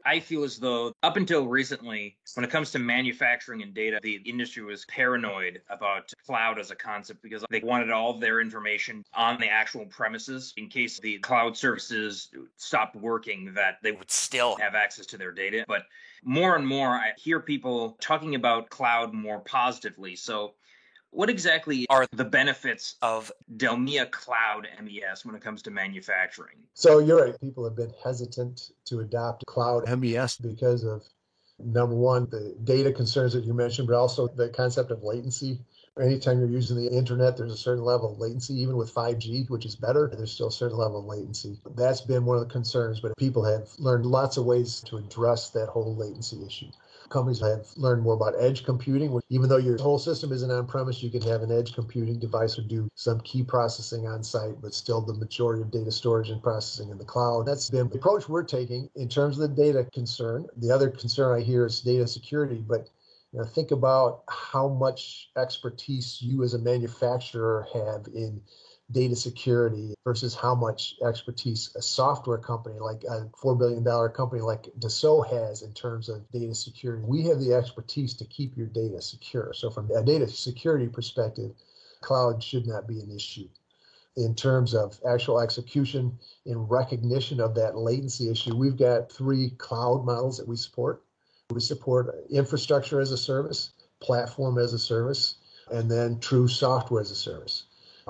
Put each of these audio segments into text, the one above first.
I feel as though up until recently, when it comes to manufacturing and data, the industry was paranoid about cloud as a concept because they wanted all of their information on the actual premises in case the cloud services stopped working, that they would still have access to their data. But more and more, I hear people talking about cloud more positively. So what exactly are the benefits of Delmia Cloud MES when it comes to manufacturing? So you're right. People have been hesitant to adopt cloud MES because of, number one, the data concerns that you mentioned, but also the concept of latency. Anytime you're using the internet, there's a certain level of latency. Even with 5G, which is better, there's still a certain level of latency. That's been one of the concerns, but people have learned lots of ways to address that whole latency issue. Companies have learned more about edge computing. Even though your whole system isn't on-premise, you can have an edge computing device or do some key processing on site, but still the majority of data storage and processing in the cloud. That's been the approach we're taking in terms of the data concern. The other concern I hear is data security, but think about how much expertise you as a manufacturer have in data security versus how much expertise a software company like a $4 billion company like Dassault has in terms of data security. We have the expertise to keep your data secure. So from a data security perspective, cloud should not be an issue. In terms of actual execution, in recognition of that latency issue, we've got 3 cloud models that we support. We support infrastructure as a service, platform as a service, and then true software as a service.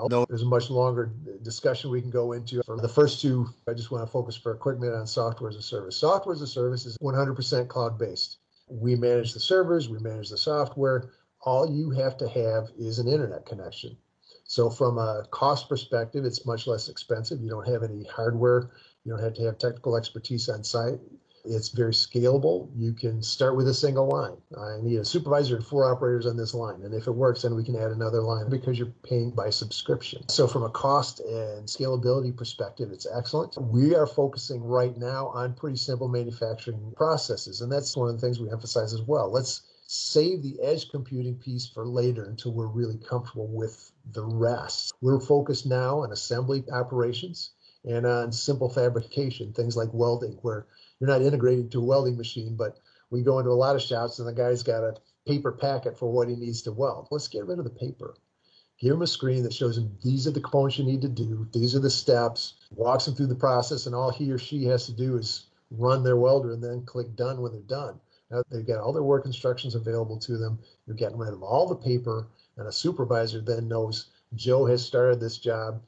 No, there's a much longer discussion we can go into. For the first 2, I just want to focus for a quick minute on software as a service. Software as a service is 100% cloud-based. We manage the servers, we manage the software. All you have to have is an internet connection. So from a cost perspective, it's much less expensive. You don't have any hardware. You don't have to have technical expertise on site. It's very scalable. You can start with a single line. I need a supervisor and 4 operators on this line. And if it works, then we can add another line because you're paying by subscription. So from a cost and scalability perspective, it's excellent. We are focusing right now on pretty simple manufacturing processes. And that's one of the things we emphasize as well. Let's save the edge computing piece for later until we're really comfortable with the rest. We're focused now on assembly operations and on simple fabrication, things like welding, where you're not integrating to a welding machine, but we go into a lot of shops and the guy's got a paper packet for what he needs to weld. Let's get rid of the paper. Give him a screen that shows him these are the components you need to do, these are the steps, walks him through the process, and all he or she has to do is run their welder and then click done when they're done. Now they've got all their work instructions available to them. You're getting rid of all the paper, and a supervisor then knows Joe has started this job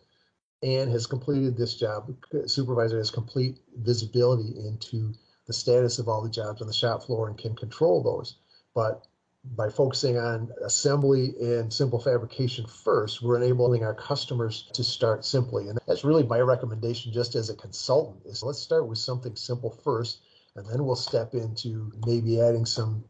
and has completed this job. The supervisor has complete visibility into the status of all the jobs on the shop floor and can control those. But by focusing on assembly and simple fabrication first, we're enabling our customers to start simply. And that's really my recommendation just as a consultant is let's start with something simple first, and then we'll step into maybe adding some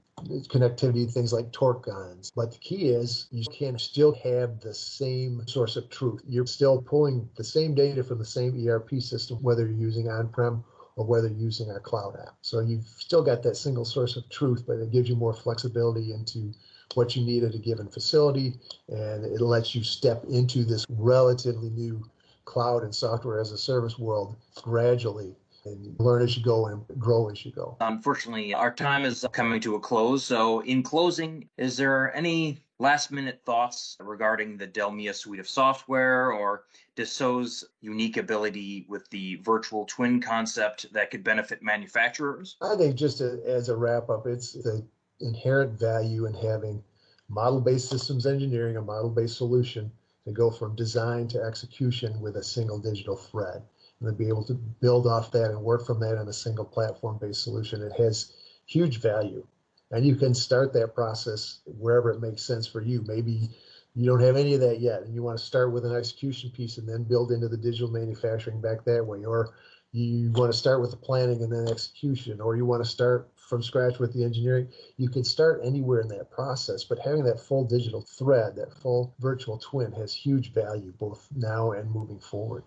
connectivity, things like torque guns. But the key is you can still have the same source of truth. You're still pulling the same data from the same ERP system, whether you're using on-prem or whether you're using our cloud app. So you've still got that single source of truth, but it gives you more flexibility into what you need at a given facility, and it lets you step into this relatively new cloud and software as a service world gradually and learn as you go and grow as you go. Unfortunately, our time is coming to a close. So in closing, is there any last minute thoughts regarding the Delmia suite of software or Dassault's unique ability with the virtual twin concept that could benefit manufacturers? I think just as a wrap up, it's the inherent value in having model-based systems engineering, a model-based solution to go from design to execution with a single digital thread. And to be able to build off that and work from that in a single platform-based solution, it has huge value. And you can start that process wherever it makes sense for you. Maybe you don't have any of that yet, and you want to start with an execution piece and then build into the digital manufacturing back that way. Or you want to start with the planning and then execution, or you want to start from scratch with the engineering. You can start anywhere in that process, but having that full digital thread, that full virtual twin has huge value both now and moving forward.